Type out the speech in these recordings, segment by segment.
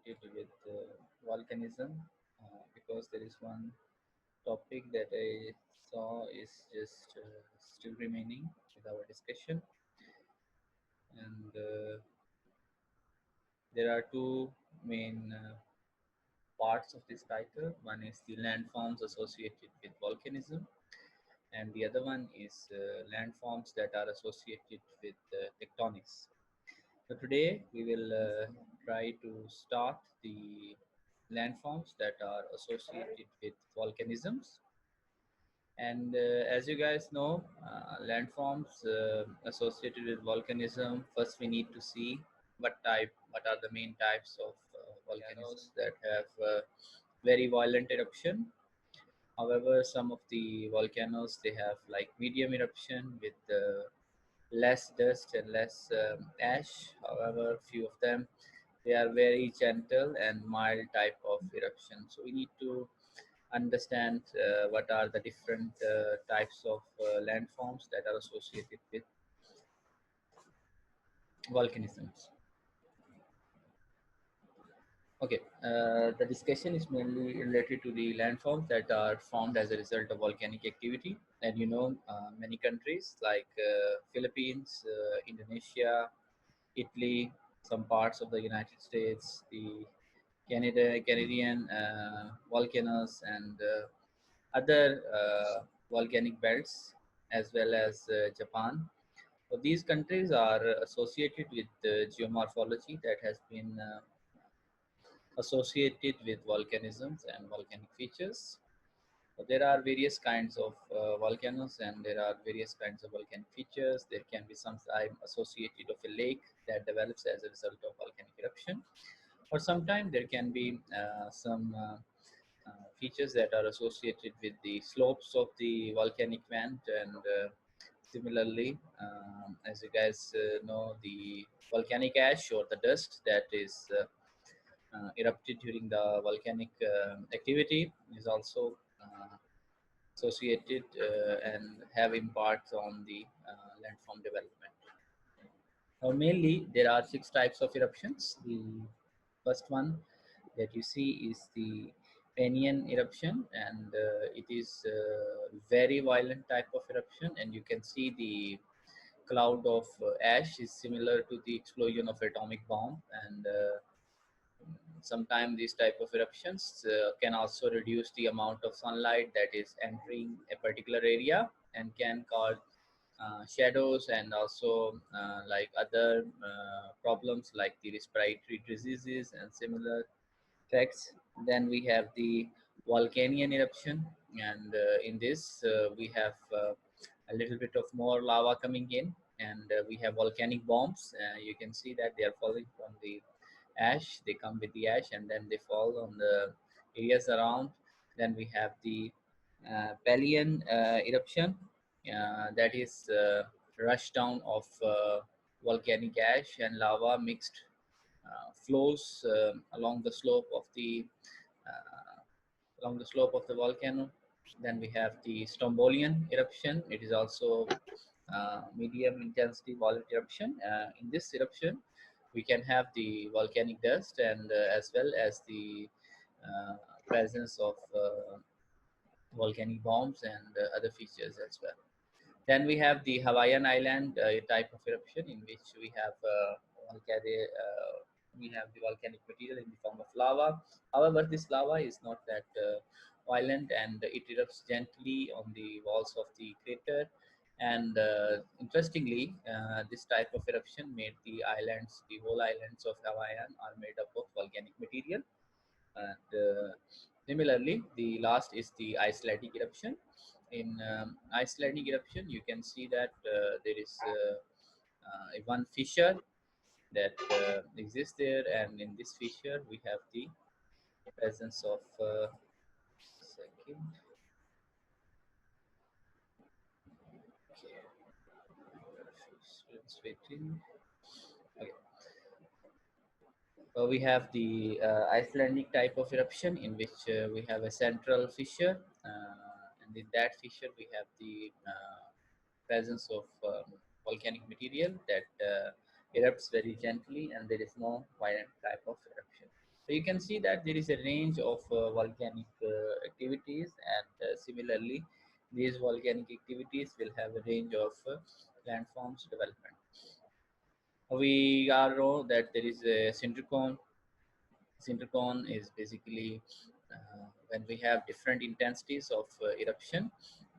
associated with volcanism because there is one topic that I saw is just still remaining with our discussion, and there are two main parts of this title. One is the landforms associated with volcanism, and the other one is landforms that are associated with tectonics. So today we will try to start the landforms that are associated with volcanisms. And as you guys know, landforms associated with volcanism, first we need to see what are the main types of volcanoes that have very violent eruption. However, some of the volcanoes they have like medium eruption with less dust and less ash. However, few of them they are very gentle and mild type of eruption. So we need to understand what are the different types of landforms that are associated with volcanisms. Okay, the discussion is mainly related to the landforms that are formed as a result of volcanic activity. And many countries like Philippines, Indonesia, Italy, some parts of the United States, the Canadian volcanoes, and other volcanic belts, as well as Japan. So these countries are associated with geomorphology that has been associated with volcanisms and volcanic features. So there are various kinds of volcanoes and there are various kinds of volcanic features. There can be some time associated of a lake that develops as a result of volcanic eruption, or sometimes there can be some features that are associated with the slopes of the volcanic vent. And similarly, as you guys know, the volcanic ash or the dust that is erupted during the volcanic activity is also associated and have impacts on the landform development. Now, mainly, there are six types of eruptions. The first one that you see is the Panian eruption, and it is a very violent type of eruption, and you can see the cloud of ash is similar to the explosion of atomic bomb. And sometimes these type of eruptions can also reduce the amount of sunlight that is entering a particular area and can cause shadows and also like other problems like the respiratory diseases and similar effects. Then we have the volcanian eruption, and in this we have a little bit of more lava coming in, and we have volcanic bombs. You can see that they are falling from the ash. They come with the ash and then they fall on the areas around. Then we have the Pelian eruption, that is rush down of volcanic ash and lava mixed flows uh, along the slope of the volcano. Then we have the Strombolian eruption. It is also medium intensity violent eruption. In this eruption, we can have the volcanic dust and as well as the uh, presence of volcanic bombs and other features as well. Then we have the Hawaiian Island type of eruption, in which volcanic, we have the volcanic material in the form of lava. However, this lava is not that violent, and it erupts gently on the walls of the crater. And interestingly, this type of eruption made the whole islands of Hawaiian are made up of volcanic material. And similarly, the last is the Icelandic eruption. In Icelandic eruption, you can see that there is one fissure that exists there, and in this fissure, we have the presence of second. Okay, students waiting. Okay. We have the Icelandic type of eruption in which we have a central fissure, and in that fissure we have the presence of volcanic material that erupts very gently, and there is no violent type of eruption. So you can see that there is a range of volcanic activities, and similarly, these volcanic activities will have a range of landforms development. We all know that there is a synchrotron. Synchrotron is basically when we have different intensities of eruption.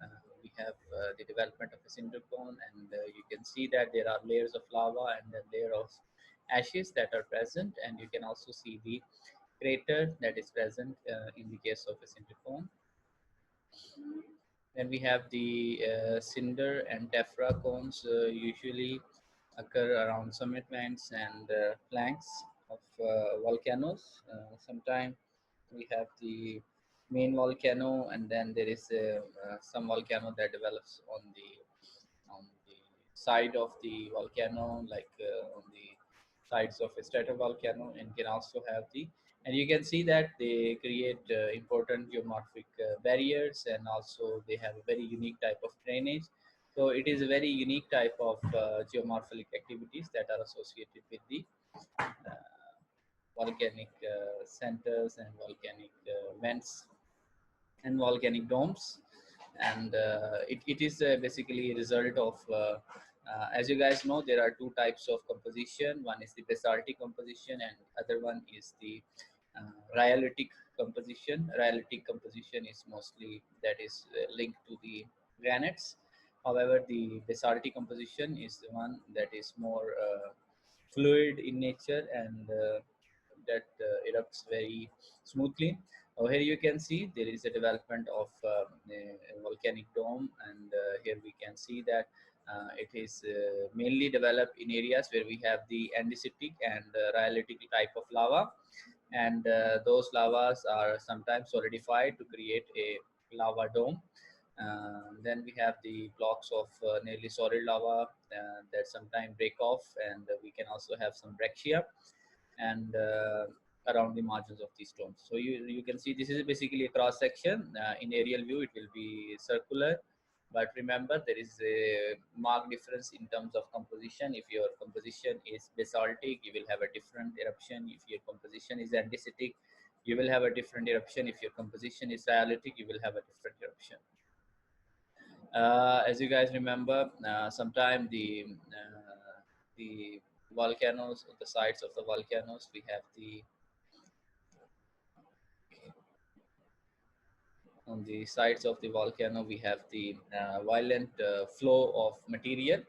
Uh, we have the development of a synchrotron, and you can see that there are layers of lava and then layer of ashes that are present, and you can also see the crater that is present in the case of a synchrotron. Then we have the cinder and tephra cones usually occur around summit banks and flanks of volcanoes. Sometimes we have the main volcano, and then there is some volcano that develops on the side of the volcano, like on the sides of a stratovolcano, and can also have the, and you can see that they create important geomorphic barriers, and also they have a very unique type of drainage. So it is a very unique type of geomorphologic activities that are associated with the volcanic centers and volcanic vents and volcanic domes. And it is basically a result of as you guys know, there are two types of composition. One is the basaltic composition, and other one is the rhyolitic composition. Rhyolitic composition is mostly that is linked to the granites. However, the basaltic composition is the one that is more fluid in nature, and that erupts very smoothly. Here you can see there is a development of a volcanic dome, and here we can see that it is mainly developed in areas where we have the andesitic and rhyolitic type of lava, and those lavas are sometimes solidified to create a lava dome. Then we have the blocks of nearly solid lava that sometimes break off, and we can also have some breccia and around the margins of these stones. So you can see this is basically a cross section. In aerial view, it will be circular, but remember there is a marked difference in terms of composition. If your composition is basaltic, you will have a different eruption. If your composition is andesitic, you will have a different eruption. If your composition is rhyolitic, you will have a different eruption. As you guys remember, sometime the volcanoes, the sides of the volcanoes, we have the on the sides of the volcano we have the violent flow of material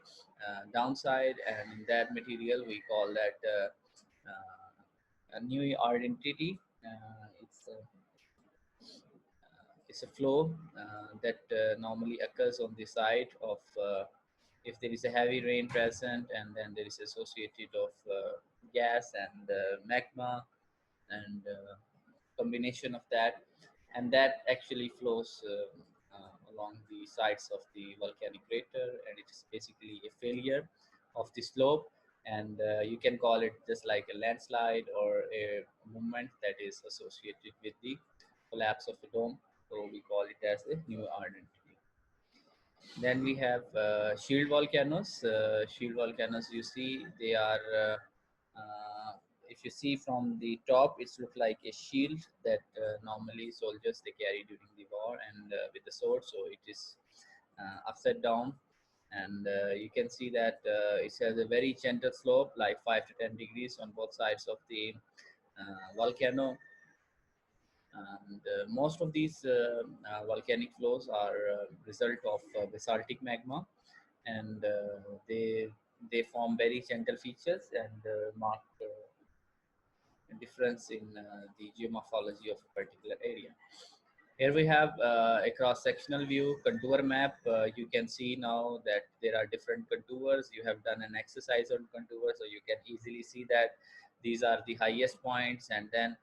downside, and in that material we call that a new identity. It's a flow that normally occurs on the side of if there is a heavy rain present, and then there is associated of gas and magma, and combination of that, and that actually flows along the sides of the volcanic crater, and it is basically a failure of the slope, and you can call it just like a landslide or a movement that is associated with the collapse of a dome. So we call it as a new identity. Then we have shield volcanoes. Shield volcanoes, you see, they are, if you see from the top, it's look like a shield that normally soldiers they carry during the war, and with the sword. So it is upside down, and you can see that it has a very gentle slope, like 5 to 10 degrees on both sides of the volcano. And most of these volcanic flows are result of basaltic magma, and they form very gentle features and mark a difference in the geomorphology of a particular area. Here we have a cross-sectional view contour map. You can see now that there are different contours. You have done an exercise on contour, so you can easily see that these are the highest points, and then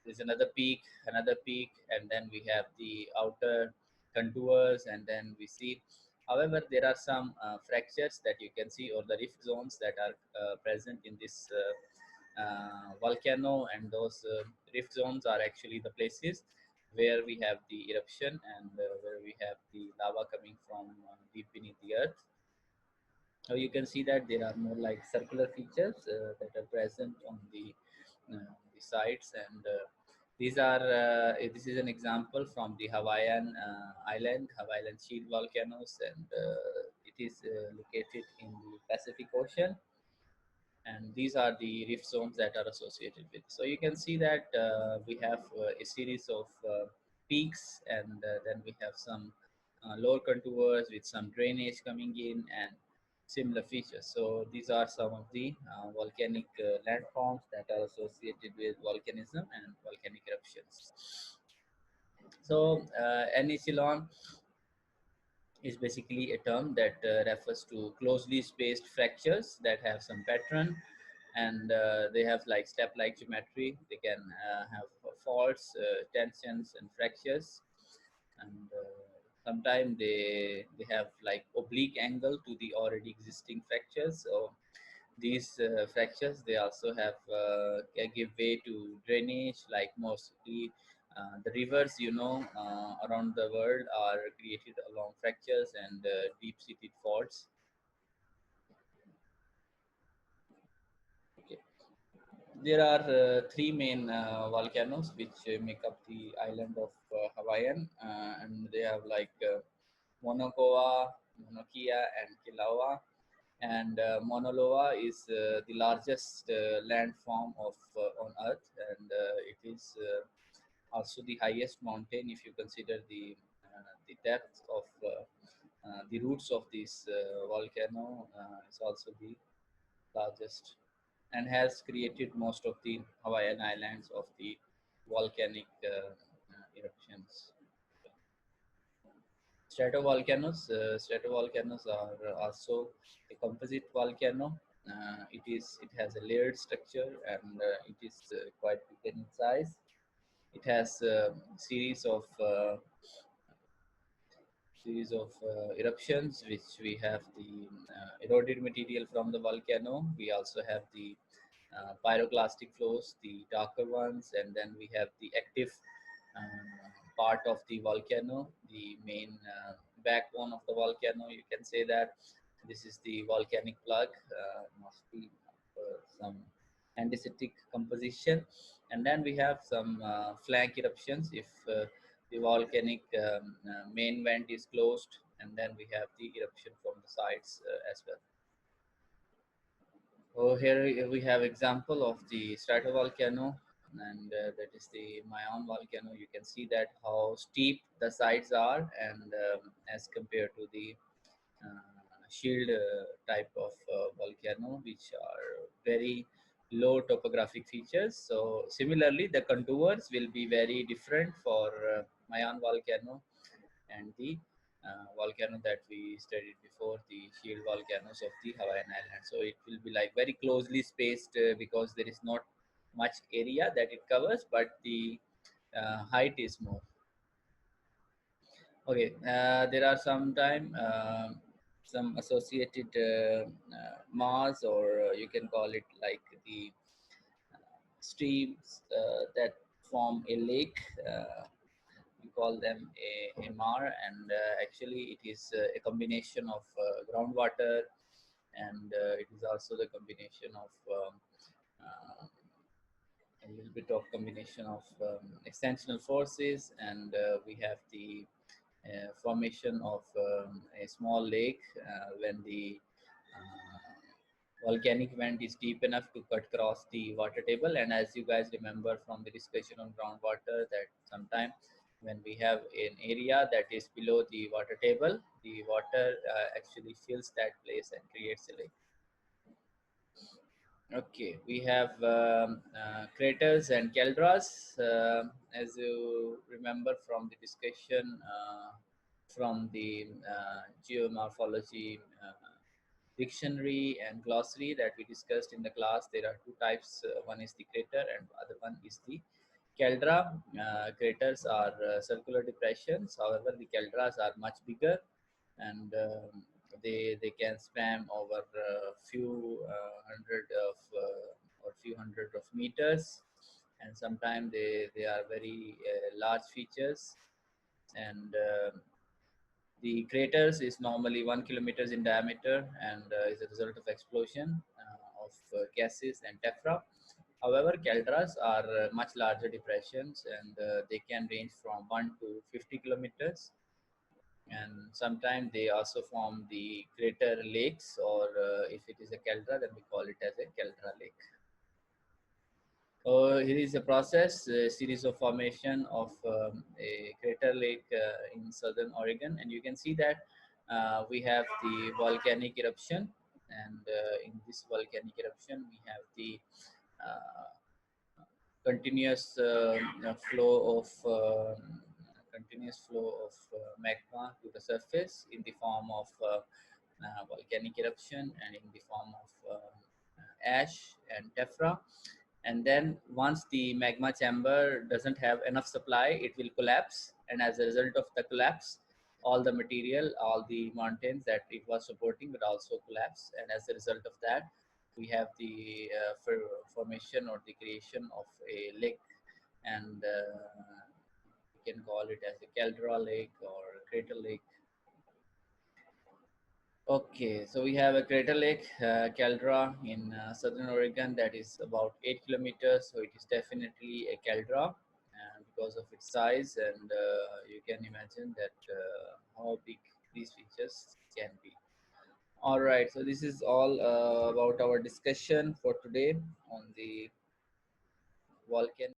there's another peak, and then we have the outer contours, and then we see. However, there are some fractures that you can see, or the rift zones that are present in this volcano, and those rift zones are actually the places where we have the eruption, and where we have the lava coming from deep beneath the earth. Now you can see that there are more like circular features that are present on the sides, and this is an example from the Hawaiian island, Hawaiian Shield volcanoes, and it is located in the Pacific Ocean, and these are the rift zones that are associated with. So you can see that we have a series of peaks, and then we have some lower contours with some drainage coming in and similar features. So these are some of the volcanic landforms that are associated with volcanism and volcanic eruptions. So Anisilon is basically a term that refers to closely spaced fractures that have some pattern, and they have like step-like geometry. They can have faults, tensions, and fractures, and sometimes they have like oblique angle to the already existing fractures. So these fractures, they also have can give way to drainage, like mostly the rivers, around the world are created along fractures and deep-seated faults. Okay. There are three main volcanoes which make up the island of Hawaiian, and they have like Mauna Koa, Mauna Kea, and Kilauea. And Mauna is the largest landform of on Earth, and it is also the highest mountain if you consider the depth of the roots of this volcano. Is also the largest and has created most of the Hawaiian islands of the volcanic eruptions. Stratovolcanoes are also a composite volcano. It has a layered structure, and it is quite big in size. It has a series of eruptions, which we have the eroded material from the volcano. We also have the pyroclastic flows, the darker ones, and then we have the active part of the volcano, the main backbone of the volcano. You can say that this is the volcanic plug, must be some andesitic composition, and then we have some flank eruptions if the volcanic main vent is closed, and then we have the eruption from the sides as well. Oh, here we have example of the stratovolcano, and that is the Mayon volcano. You can see that how steep the sides are, and as compared to the shield type of volcano, which are very low topographic features. So similarly, the contours will be very different for Mayon volcano and the volcano that we studied before, the shield volcanoes of the Hawaiian Islands. So it will be like very closely spaced because there is not much area that it covers, but the height is more. Okay, there are some associated Mars, or you can call it like the streams that form a lake. We call them a mar, and actually it is a combination of groundwater, and it is also the combination of a little bit of combination of extensional forces, and we have the formation of a small lake when the volcanic vent is deep enough to cut across the water table. And as you guys remember from the discussion on groundwater, that sometime when we have an area that is below the water table, the water actually fills that place and creates a lake. Okay, we have craters and caldras. As you remember from the discussion from the geomorphology dictionary and glossary that we discussed in the class, there are two types. One is the crater, and other one is the caldera. Craters are circular depressions. However, the caldras are much bigger, and they can span over few hundred of or few hundred of meters, and sometimes they are very large features, and the craters is normally 1 kilometers in diameter, and is a result of explosion of gases and tephra. However, caldras are much larger depressions, and they can range from 1 to 50 kilometers. And sometimes they also form the crater lakes, or if it is a caldera, then we call it as a caldera lake. Here is a process, a series of formation of a crater lake in southern Oregon, and you can see that we have the volcanic eruption, and in this volcanic eruption we have the uh, continuous flow of magma to the surface in the form of volcanic eruption and in the form of ash and tephra. And then once the magma chamber doesn't have enough supply, it will collapse, and as a result of the collapse, all the material, all the mountains that it was supporting would also collapse, and as a result of that, we have the formation or the creation of a lake, and we can call it as a caldera lake or crater lake. Okay, so we have a crater lake, caldera in southern Oregon, that is about 8 kilometers. So it is definitely a caldera, and because of its size, and you can imagine that how big these features can be. All right, so this is all about our discussion for today on the volcano.